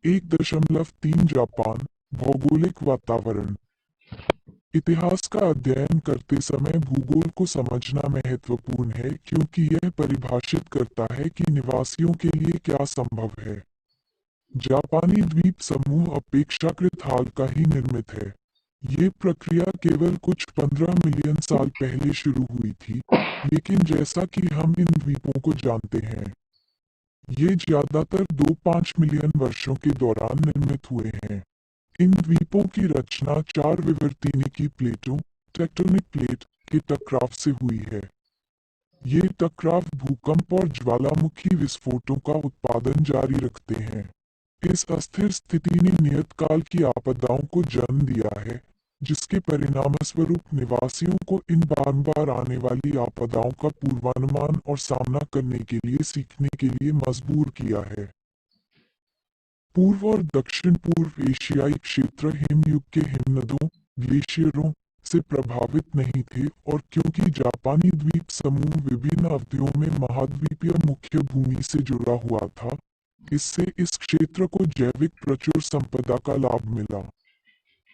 1.3 Japan भौगोलिक वातावरण। इतिहास का अध्ययन करते समय भूगोल को समझना महत्वपूर्ण है क्योंकि यह परिभाषित करता है कि निवासियों के लिए क्या संभव है। जापानी द्वीप समूह अपेक्षाकृत हाल का ही निर्मित है। ये प्रक्रिया केवल कुछ 15 मिलियन साल पहले शुरू हुई थी, लेकिन जैसा कि हम इन द्वीपों को जानते हैं, ये ज्यादातर 2-5 मिलियन वर्षों के दौरान निर्मित हुए हैं। इन द्वीपों की रचना 4 विवर्तनिकी प्लेटों टेक्टोनिक प्लेट के टकराव से हुई है। ये टकराव भूकंप और ज्वालामुखी विस्फोटों का उत्पादन जारी रखते हैं। इस अस्थिर स्थिति ने नियतकाल की आपदाओं को जन्म दिया है, जिसके परिणामस्वरूप निवासियों को इन बार आने वाली आपदाओं का पूर्वानुमान और सामना करने के लिए सीखने के लिए मजबूर किया है। पूर्व और दक्षिण पूर्व एशियाई क्षेत्र हिमयुग के हिमनदों ग्लेशियरों से प्रभावित नहीं थे, और क्योंकि जापानी द्वीप समूह विभिन्न अवधियों में महाद्वीपीय मुख्य भूमि से जुड़ा हुआ था, इससे इस क्षेत्र को जैविक प्रचुर संपदा का लाभ मिला।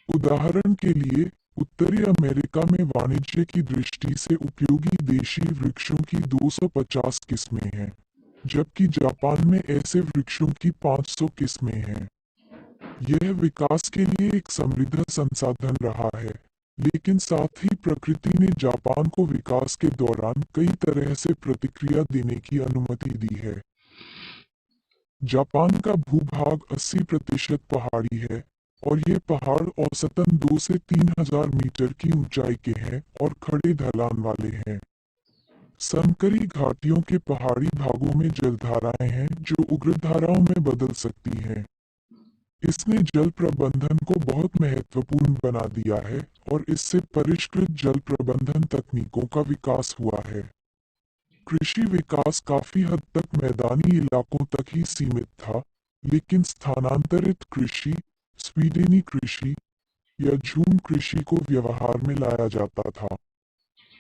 उदाहरण के लिए, उत्तरी अमेरिका में वाणिज्य की दृष्टि से उपयोगी देशी वृक्षों की 250 किस्में हैं, जबकि जापान में ऐसे वृक्षों की 500 किस्में हैं। यह विकास के लिए एक समृद्ध संसाधन रहा है, लेकिन साथ ही प्रकृति ने जापान को विकास के दौरान कई तरह से प्रतिक्रिया देने की अनुमति दी है। जापान का भूभाग 80% पहाड़ी है, और ये पहाड़ औसतन 2 से 3 हजार मीटर की ऊंचाई के हैं और खड़े ढलान वाले हैं। संकरी घाटियों के पहाड़ी भागों में जलधाराएं हैं जो उग्र धाराओं में बदल सकती हैं। इसने जल प्रबंधन को बहुत महत्वपूर्ण बना दिया है, और इससे परिष्कृत जल प्रबंधन तकनीकों का विकास हुआ है। कृषि विकास काफी हद तक मैदानी इलाकों तक ही सीमित था, लेकिन स्थानांतरित कृषि, स्वीडेनी कृषि या झूम कृषि को व्यवहार में लाया जाता था।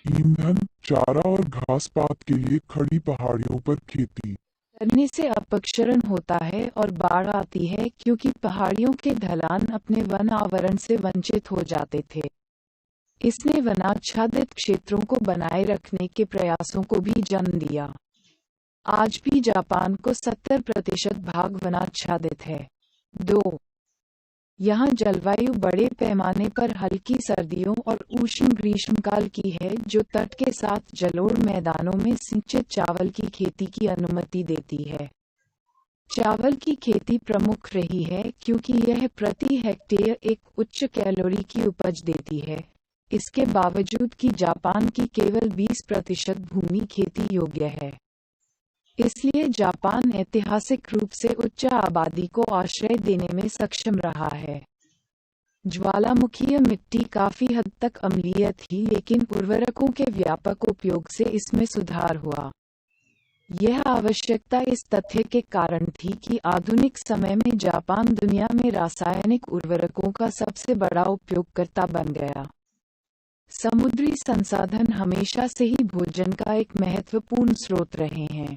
ईंधन, चारा और घास पात के लिए खड़ी पहाड़ियों पर खेती करने से अपक्षरण होता है और बाढ़ आती है क्योंकि पहाड़ियों के ढलान अपने वन आवरण से वंचित हो जाते थे। इसने वनाच्छादित क्षेत्रों को बनाए रखने के प्रयासों को भी जन्म दिया। आज भी जापान को 70% भाग वनाच्छादित है। 2. यहाँ जलवायु बड़े पैमाने पर हल्की सर्दियों और उष्ण ग्रीष्मकाल की है, जो तट के साथ जलोढ़ मैदानों में सिंचित चावल की खेती की अनुमति देती है। चावल की खेती प्रमुख रही है क्योंकि यह प्रति हेक्टेयर एक उच्च कैलोरी की उपज देती है। इसके बावजूद कि जापान की केवल 20% भूमि खेती योग्य है। इसलिए जापान ऐतिहासिक रूप से उच्च आबादी को आश्रय देने में सक्षम रहा है। ज्वालामुखीय मिट्टी काफी हद तक अम्लीय थी, लेकिन उर्वरकों के व्यापक उपयोग से इसमें सुधार हुआ। यह आवश्यकता इस तथ्य के कारण थी कि आधुनिक समय में जापान दुनिया में रासायनिक उर्वरकों का सबसे बड़ा उपयोगकर्ता बन गया। समुद्री संसाधन हमेशा से ही भोजन का एक महत्वपूर्ण स्रोत रहे हैं।